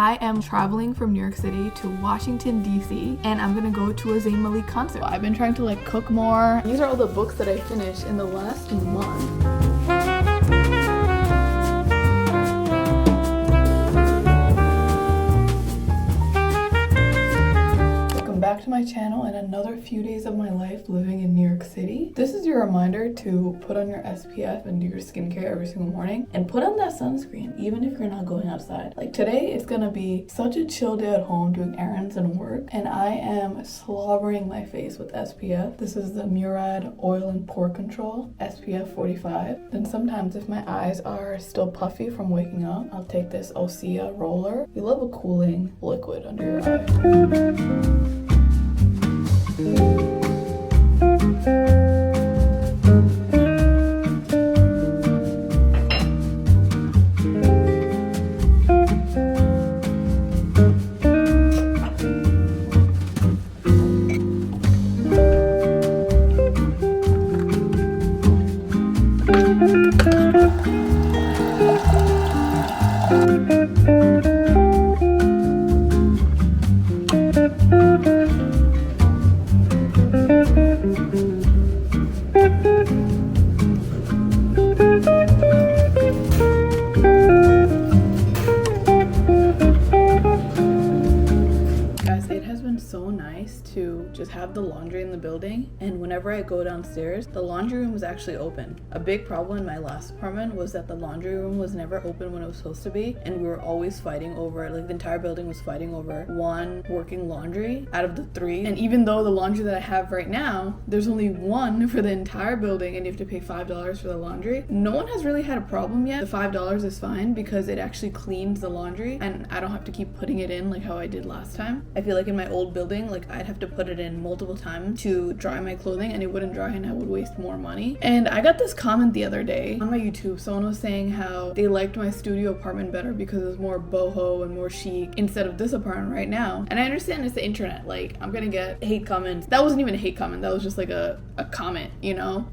I am traveling from New York City to Washington, D.C. and I'm gonna go to a Zayn Malik concert. I've been trying to cook more. These are all the books that I finished in the last month. Back to my channel and another few days of my life living in New York City. This is your reminder to put on your SPF and do your skincare every single morning and put on that sunscreen even if you're not going outside. Like today it's gonna be such a chill day at home doing errands and work, and I am slobbering my face with SPF. This is the Murad Oil and Pore Control SPF 45. Then sometimes if my eyes are still puffy from waking up, I'll take this Osea roller. You love a cooling liquid under your eye. So nice to just have the laundry in the building, and whenever I go downstairs the laundry room was actually open. A big problem in my last apartment was that the laundry room was never open when it was supposed to be, and we were always fighting over, the entire building was fighting over one working laundry out of the 3. And even though the laundry that I have right now, there's only one for the entire building and you have to pay $5 for the laundry, no one has really had a problem yet. The $5 is fine because it actually cleans the laundry and I don't have to keep putting it in like how I did last time. I feel like in my old building, I'd have to put it in multiple times to dry my clothing and it wouldn't dry and I would waste more money. And I got this comment the other day on my YouTube. Someone was saying how they liked my studio apartment better because it was more boho and more chic instead of this apartment right now. And I understand it's the internet, I'm gonna get hate comments. That wasn't even a hate comment, that was just a comment,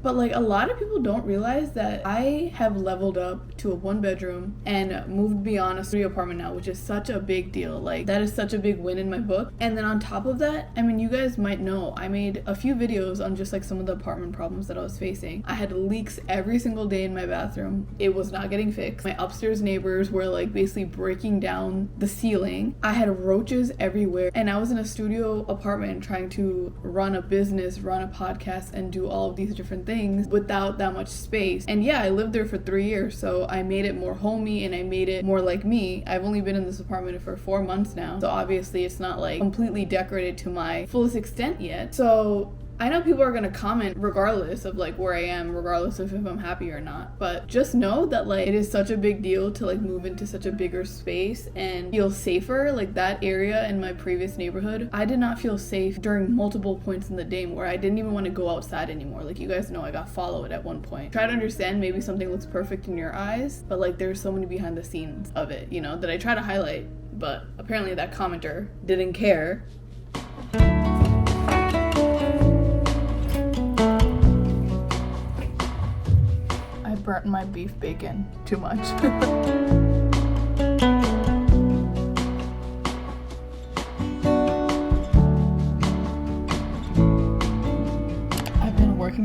but a lot of people don't realize that I have leveled up to a 1-bedroom and moved beyond a studio apartment now, which is such a big deal. That is such a big win in my book. And then on top of that, you guys might know I made a few videos on just some of the apartment problems that I was facing. I had leaks every single day in my bathroom. It was not getting fixed. My upstairs neighbors were basically breaking down the ceiling. I had roaches everywhere, and I was in a studio apartment trying to run a business, run a podcast, and do all of these different things without that much space. And yeah, I lived there for 3 years, so I made it more homey and I made it more like me. I've only been in this apartment for 4 months now, so obviously it's not completely decorated to my fullest extent yet. So I know people are going to comment regardless of where I am, regardless of if I'm happy or not, but just know that it is such a big deal to move into such a bigger space and feel safer. That area in my previous neighborhood, I did not feel safe during multiple points in the day where I didn't even want to go outside anymore. You guys know, I got followed at one point. Try to understand, maybe something looks perfect in your eyes, but there's so many behind the scenes of it, that I try to highlight, but apparently that commenter didn't care. I burnt my beef bacon too much.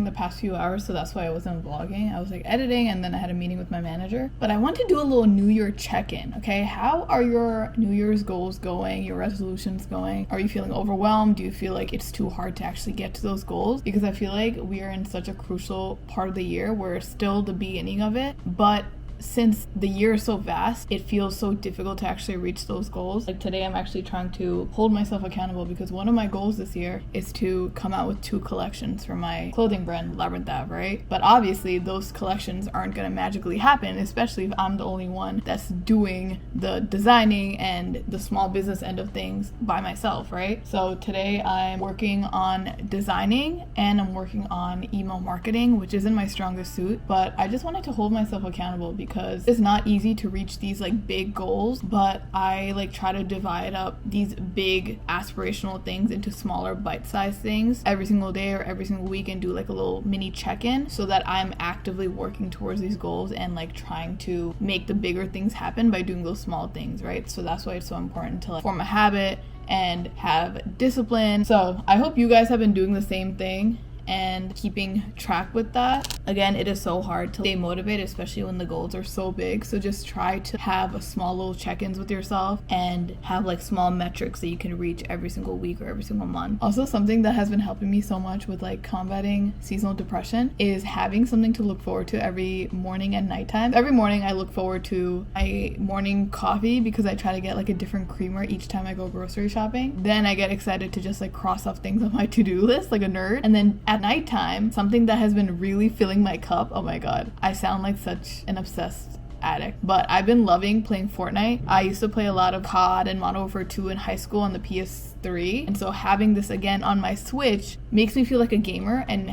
The past few hours, so that's why I wasn't vlogging. I was editing, and then I had a meeting with my manager. But I want to do a little New Year check-in, okay? How are your New Year's goals going, your resolutions going? Are you feeling overwhelmed? Do you feel like it's too hard to actually get to those goals? Because I feel like we are in such a crucial part of the year. We're still the beginning of it, but since the year is so vast, it feels so difficult to actually reach those goals. Today I'm actually trying to hold myself accountable because one of my goals this year is to come out with 2 collections for my clothing brand, Labyrinth Ave, right? But obviously those collections aren't gonna magically happen, especially if I'm the only one that's doing the designing and the small business end of things by myself, right? So today I'm working on designing and I'm working on email marketing, which isn't my strongest suit, but I just wanted to hold myself accountable because it's not easy to reach these like big goals, but I like try to divide up these big aspirational things into smaller bite-sized things every single day or every single week, and do like a little mini check-in so that I'm actively working towards these goals and like trying to make the bigger things happen by doing those small things, right? So that's why it's so important to like form a habit and have discipline. So I hope you guys have been doing the same thing and keeping track with that. Again, it is so hard to stay motivated, especially when the goals are so big. So just try to have a small little check-ins with yourself and have like small metrics that you can reach every single week or every single month. Also, something that has been helping me so much with like combating seasonal depression is having something to look forward to every morning and nighttime. Every morning I look forward to my morning coffee because I try to get like a different creamer each time I go grocery shopping. Then I get excited to just like cross off things on my to-do list like a nerd. And then at nighttime, something that has been really filling my cup, oh my god, I sound like such an obsessed addict, but I've been loving playing Fortnite. I used to play a lot of COD and Modern Warfare 2 in high school on the PS3, and so having this again on my Switch makes me feel like a gamer, and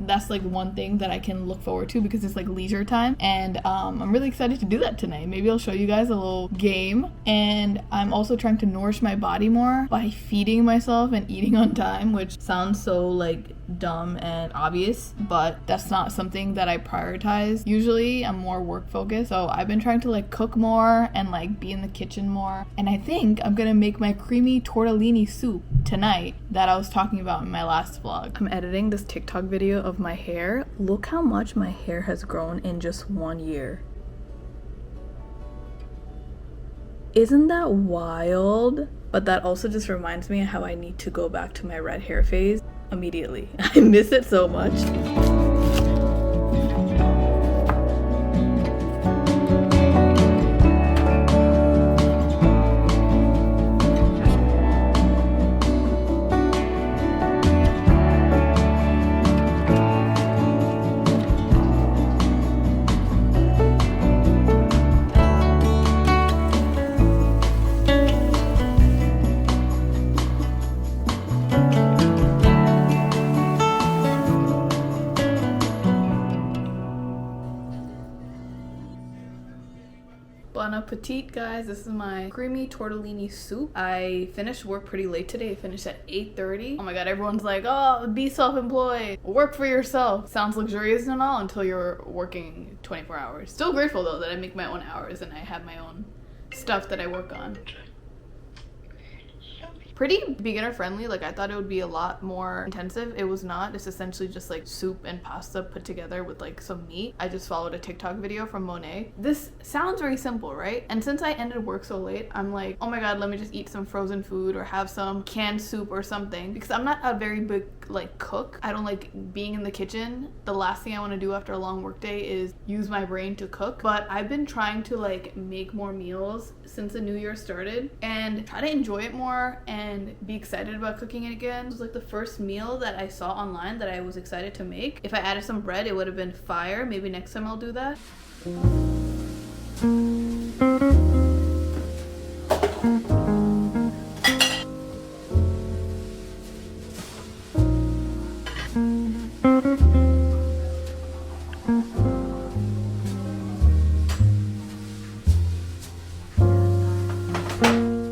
that's like one thing that I can look forward to because it's like leisure time. And I'm really excited to do that tonight. Maybe I'll show you guys a little game. And I'm also trying to nourish my body more by feeding myself and eating on time, which sounds so like dumb and obvious, but that's not something that I prioritize. Usually I'm more work focused, so I've been trying to like cook more and like be in the kitchen more. And I think I'm gonna make my creamy tortellini soup tonight that I was talking about in my last vlog. I'm editing this TikTok video of my hair. Look how much my hair has grown in just 1 year. Isn't that wild? But that also just reminds me how I need to go back to my red hair phase immediately. I miss it so much. Bon appetit, guys. This is my creamy tortellini soup. I finished work pretty late today. I finished at 8:30. Oh my god, everyone's like, oh, be self-employed, work for yourself. Sounds luxurious and all until you're working 24 hours. Still grateful though that I make my own hours and I have my own stuff that I work on. Pretty beginner friendly. Like I thought it would be a lot more intensive. It was not. It's essentially just like soup and pasta put together with like some meat. I just followed a TikTok video from Monet. This sounds very simple, right? And since I ended work so late, I'm like, oh my god, let me just eat some frozen food or have some canned soup or something, because I'm not a very big like cook. I don't like being in the kitchen. The last thing I want to do after a long work day is use my brain to cook. But I've been trying to like make more meals since the new year started and try to enjoy it more and be excited about cooking it again. It was like the first meal that I saw online that I was excited to make. If I added some bread, it would have been fire. Maybe next time I'll do that.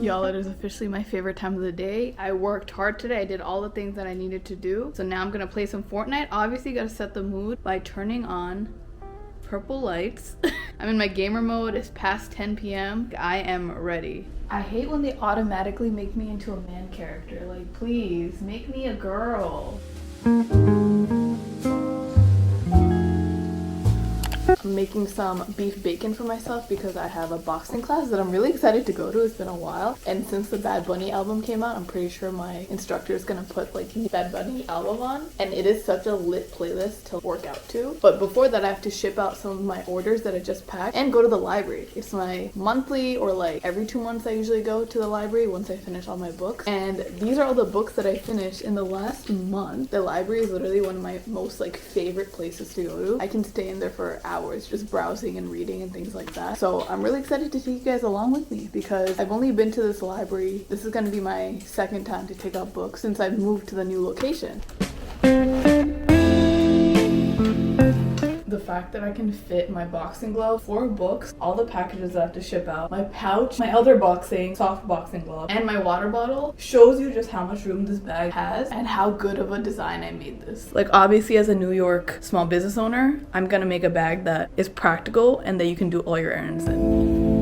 Y'all, it is officially my favorite time of the day. I worked hard today. I did all the things that I needed to do. So now I'm gonna play some Fortnite. Obviously, gotta set the mood by turning on purple lights. I'm in my gamer mode. It's past 10 p.m. I am ready. I hate when they automatically make me into a man character. Like, please, make me a girl. I'm making some beef bacon for myself because I have a boxing class that I'm really excited to go to. It's been a while, and since the Bad Bunny album came out, I'm pretty sure my instructor is gonna put like the Bad Bunny album on, and it is such a lit playlist to work out to. But before that, I have to ship out some of my orders that I just packed and go to the library. It's my monthly, or like every 2 months I usually go to the library once I finish all my books, and these are all the books that I finished in the last month. The library is literally one of my most like favorite places to go to. I can stay in there for hours just browsing and reading and things like that. So I'm really excited to take you guys along with me because I've only been to this library. This is going to be my second time to take out books since I've moved to the new location. The The fact that I can fit my boxing glove, 4 books, all the packages I have to ship out, my pouch, my other boxing, soft boxing glove, and my water bottle shows you just how much room this bag has and how good of a design I made this. Like, obviously as a New York small business owner, I'm gonna make a bag that is practical and that you can do all your errands in.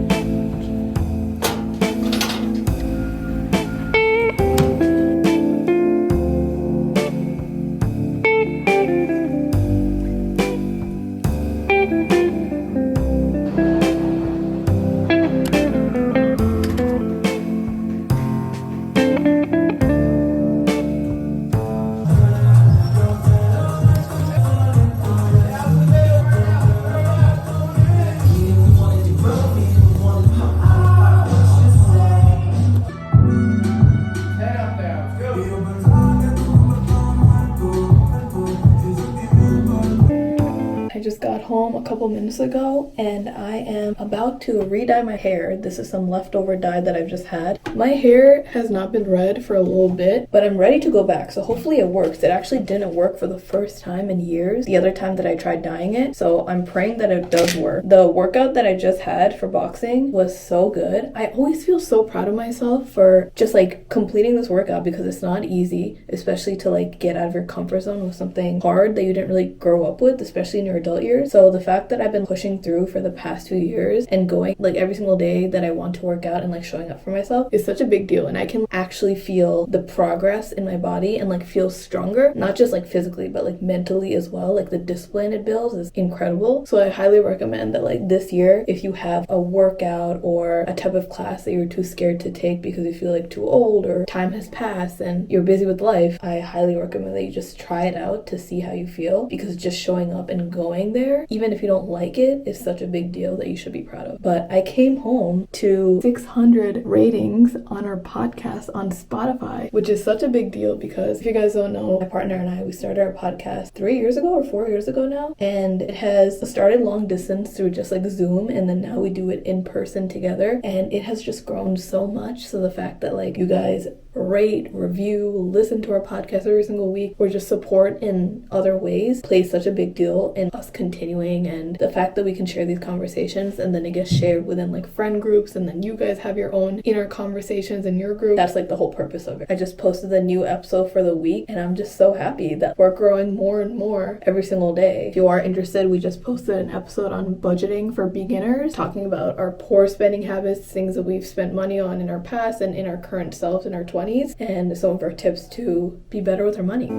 Just got home a couple minutes ago and I am about to re-dye my hair. This is some leftover dye that I've just had. My hair has not been red for a little bit, but I'm ready to go back, so hopefully it works. It actually didn't work for the first time in years, the other time that I tried dyeing it, so I'm praying that it does work. The workout that I just had for boxing was so good. I always feel so proud of myself for just like completing this workout because it's not easy, especially to like get out of your comfort zone with something hard that you didn't really grow up with, especially in your adult years. So the fact that I've been pushing through for the past 2 years and going like every single day that I want to work out and like showing up for myself is such a big deal, and I can actually feel the progress in my body and like feel stronger, not just like physically but like mentally as well. Like the discipline it builds is incredible. So I highly recommend that like this year, if you have a workout or a type of class that you're too scared to take because you feel like too old or time has passed and you're busy with life, I highly recommend that you just try it out to see how you feel, because just showing up and going there, even if you don't like it, is such a big deal that you should be proud of. But I came home to 600 ratings on our podcast on Spotify, which is such a big deal because if you guys don't know, my partner and I, we started our podcast 3 years ago or 4 years ago now, and it has started long distance through just like Zoom, and then now we do it in person together, and it has just grown so much. So the fact that like you guys rate, review, listen to our podcast every single week, or just support in other ways plays such a big deal in us continuing, and the fact that we can share these conversations and then it gets shared within like friend groups, and then you guys have your own inner conversations in your group. That's like the whole purpose of it. I just posted a new episode for the week and I'm just so happy that we're growing more and more every single day. If you are interested, we just posted an episode on budgeting for beginners, talking about our poor spending habits, things that we've spent money on in our past and in our current selves in our 20s, and some of our tips to be better with our money.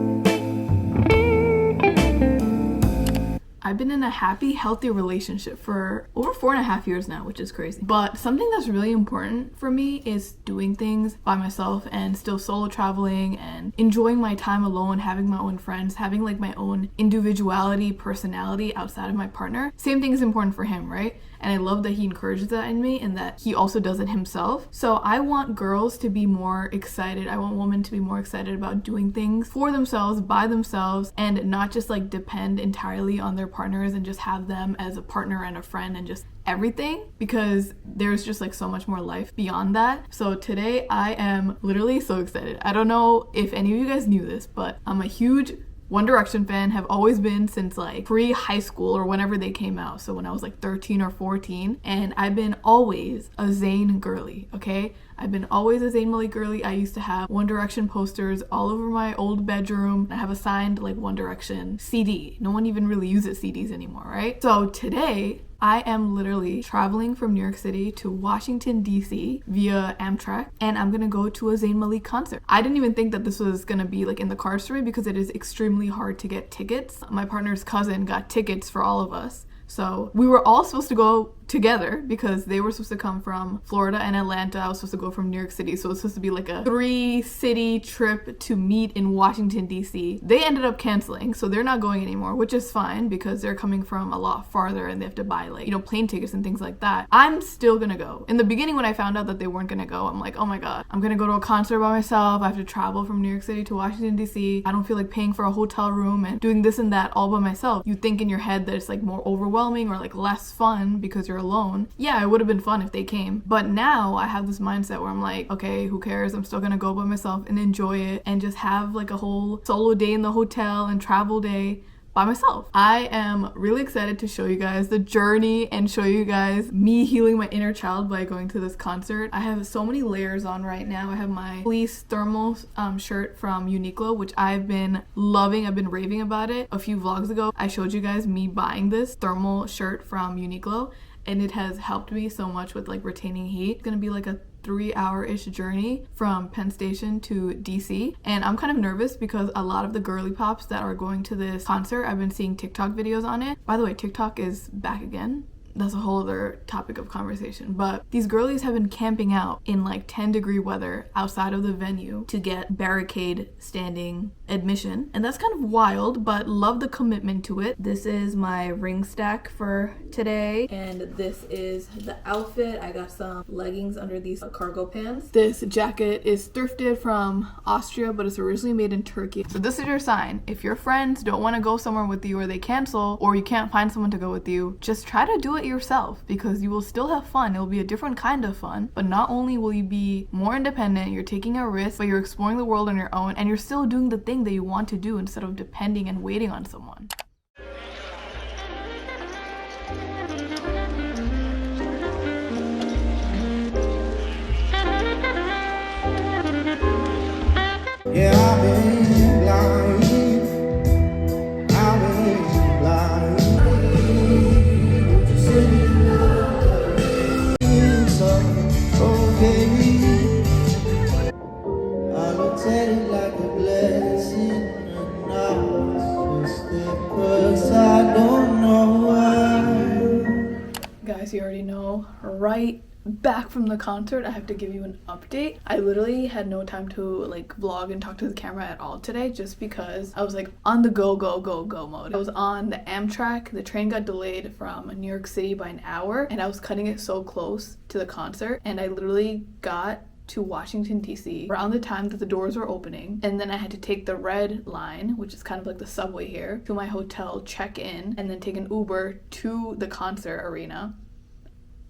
I've been in a happy, healthy relationship for over 4.5 years now, which is crazy. But something that's really important for me is doing things by myself and still solo traveling and enjoying my time alone, having my own friends, having like my own individuality, personality outside of my partner. Same thing is important for him, right? And I love that he encourages that in me and that he also does it himself. So I want girls to be more excited. I want women to be more excited about doing things for themselves, by themselves, and not just like depend entirely on their partners and just have them as a partner and a friend and just everything, because there's just like so much more life beyond that. So today I am literally so excited. I don't know if any of you guys knew this, but I'm a huge One Direction fan, have always been since like pre-high school or whenever they came out. So when I was like 13 or 14, and I've been always a Zayn girly, okay? I've been always a Zayn Malik girly. I used to have One Direction posters all over my old bedroom. I have a signed like One Direction CD. No one even really uses CDs anymore, right? So today, I am literally traveling from New York City to Washington, D.C. via Amtrak, and I'm gonna go to a Zayn Malik concert. I didn't even think that this was gonna be like in the cards for me because it is extremely hard to get tickets. My partner's cousin got tickets for all of us. So we were all supposed to go together because they were supposed to come from Florida and Atlanta. I was supposed to go from New York City. So it was supposed to be like a 3-city trip to meet in Washington, D.C. They ended up canceling, so they're not going anymore, which is fine because they're coming from a lot farther and they have to buy like, plane tickets and things like that. I'm still gonna go. In the beginning when I found out that they weren't gonna go, I'm like, oh my God, I'm gonna go to a concert by myself. I have to travel from New York City to Washington, D.C. I don't feel like paying for a hotel room and doing this and that all by myself. You think in your head that it's like more overwhelming or like less fun because you're alone. Yeah, it would have been fun if they came. But now I have this mindset where I'm like, okay, who cares? I'm still gonna go by myself and enjoy it and just have like a whole solo day in the hotel and travel day by myself. I am really excited to show you guys the journey and show you guys me healing my inner child by going to this concert. I have so many layers on right now. I have my fleece thermal shirt from Uniqlo, which I've been loving. I've been raving about it. A few vlogs ago, I showed you guys me buying this thermal shirt from Uniqlo, and it has helped me so much with like retaining heat. It's gonna be like a 3-hour-ish journey from Penn Station to DC, and I'm kind of nervous because a lot of the girly pops that are going to this concert, I've been seeing TikTok videos on it. By the way, TikTok is back again. That's a whole other topic of conversation, but these girlies have been camping out in like 10-degree weather outside of the venue to get barricade standing admission, and that's kind of wild, but love the commitment to it. This is my ring stack for today, and this is the outfit. I got some leggings under these cargo pants. This jacket is thrifted from Austria, but it's originally made in Turkey. So this is your sign. If your friends don't want to go somewhere with you, or they cancel, or you can't find someone to go with you, just try to do it yourself, because you will still have fun. It'll be a different kind of fun, but not only will you be more independent, you're taking a risk, but you're exploring the world on your own, and you're still doing the thing that you want to do instead of depending and waiting on someone. Yeah, I've been blind. I've been blind. It's okay. I looked at it like a blessing, and now it's just because I don't know why. Guys, you already know, right back from the concert, I have to give you an update. I literally had no time to like vlog and talk to the camera at all today, just because I was like on the go mode. I was on the Amtrak. The train got delayed from New York City by an hour, and I was cutting it so close to the concert, and I literally got to Washington DC around the time that the doors were opening, and then I had to take the red line, which is kind of like the subway here, to my hotel, check in, and then take an Uber to the concert arena.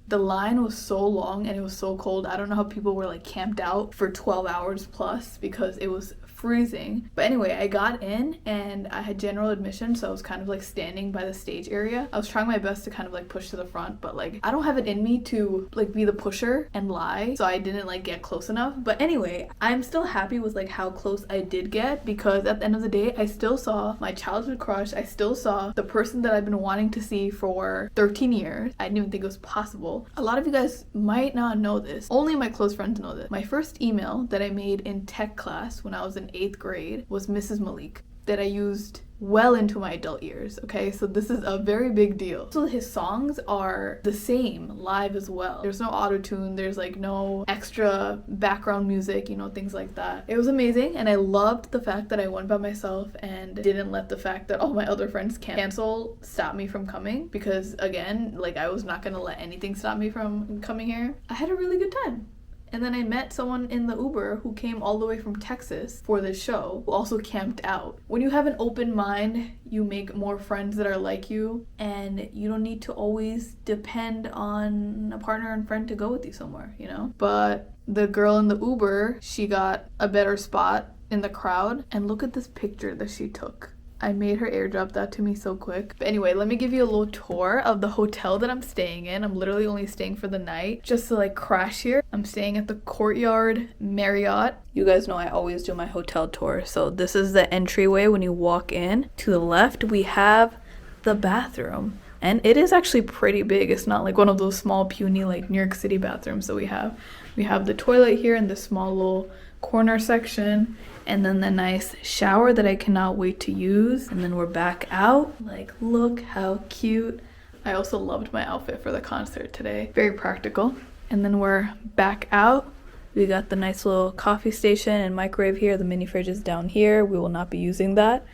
The line was so long and it was so cold. I don't know how people were like camped out for 12 hours plus because it was freezing. But anyway, I got in and I had general admission, so I was kind of like standing by the stage area. I was trying my best to kind of like push to the front, but like I don't have it in me to like be the pusher and lie, so I didn't like get close enough. But anyway, I'm still happy with like how close I did get, because at the end of the day, I still saw my childhood crush. I still saw the person that I've been wanting to see for 13 years. I didn't even think it was possible. A lot of you guys might not know this. Only my close friends know this. My first email that I made in tech class when I was in 8th grade was Mrs. Malik, that I used well into my adult years, okay? So this is a very big deal. So his songs are the same live as well. There's no auto-tune, there's like no extra background music, you know, things like that. It was amazing, and I loved the fact that I went by myself and didn't let the fact that all my other friends cancel stop me from coming, because again, like I was not gonna let anything stop me from coming here. I had a really good time. And then I met someone in the Uber who came all the way from Texas for this show, who also camped out. When you have an open mind, you make more friends that are like you, and you don't need to always depend on a partner and friend to go with you somewhere, you know? But the girl in the Uber, she got a better spot in the crowd, and look at this picture that she took. I made her airdrop that to me so quick. But anyway, let me give you a little tour of the hotel that I'm staying in. I'm literally only staying for the night just to like crash here. I'm staying at the Courtyard Marriott. You guys know I always do my hotel tour. So this is the entryway when you walk in. To the left, we have the bathroom. And it is actually pretty big. It's not like one of those small puny like New York City bathrooms that we have. We have the toilet here in this small little corner section, and then the nice shower that I cannot wait to use. And then we're back out. Like, look how cute. I also loved my outfit for the concert today. Very practical. And then we're back out. We got the nice little coffee station and microwave here. The mini fridge is down here. We will not be using that.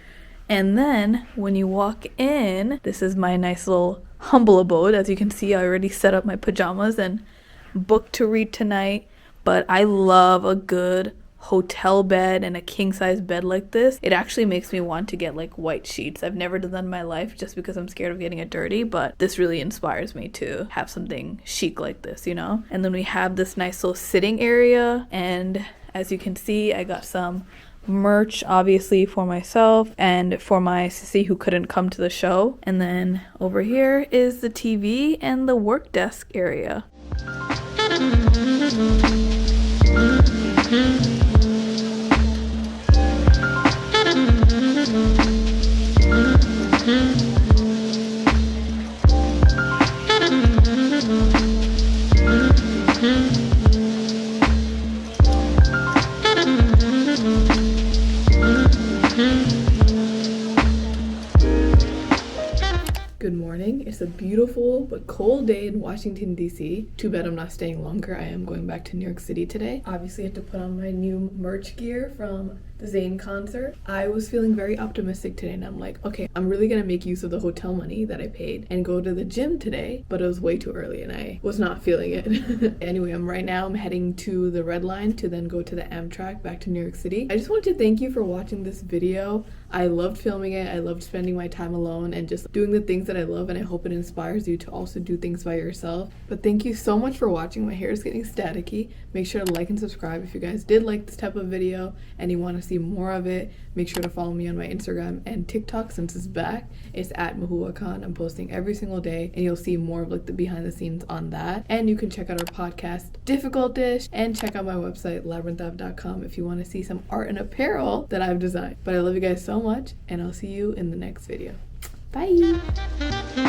And then when you walk in, this is my nice little humble abode. As you can see, I already set up my pajamas and booked to read tonight. But I love a good hotel bed and a king size bed like this. It actually makes me want to get like white sheets. I've never done that in my life just because I'm scared of getting it dirty, but this really inspires me to have something chic like this, you know? And then we have this nice little sitting area, and as you can see, I got some merch, obviously, for myself and for my sissy who couldn't come to the show. And then over here is the TV and the work desk area. Good morning. It's a beautiful but cold day in Washington, D.C. Too bad I'm not staying longer. I am going back to New York City today. Obviously, I had to put on my new merch gear from the Zayn concert. I was feeling very optimistic today, and I'm like, okay, I'm really gonna make use of the hotel money that I paid and go to the gym today, but it was way too early and I was not feeling it. Anyway, I'm heading to the Red Line to then go to the Amtrak back to New York City. I just wanted to thank you for watching this video. I loved filming it. I loved spending my time alone and just doing the things that I love, and I hope it inspires you to also do things by yourself. But thank you so much for watching. My hair is getting staticky. Make sure to like and subscribe if you guys did like this type of video and you want to see more of it. Make sure to follow me on my Instagram and TikTok since it's back. It's at @MahuaKhan. I'm posting every single day and you'll see more of like the behind the scenes on that. And you can check out our podcast, Difficult Dish, and check out my website, labyrinthav.com, if you want to see some art and apparel that I've designed. But I love you guys so much, and I'll see you in the next video. Bye!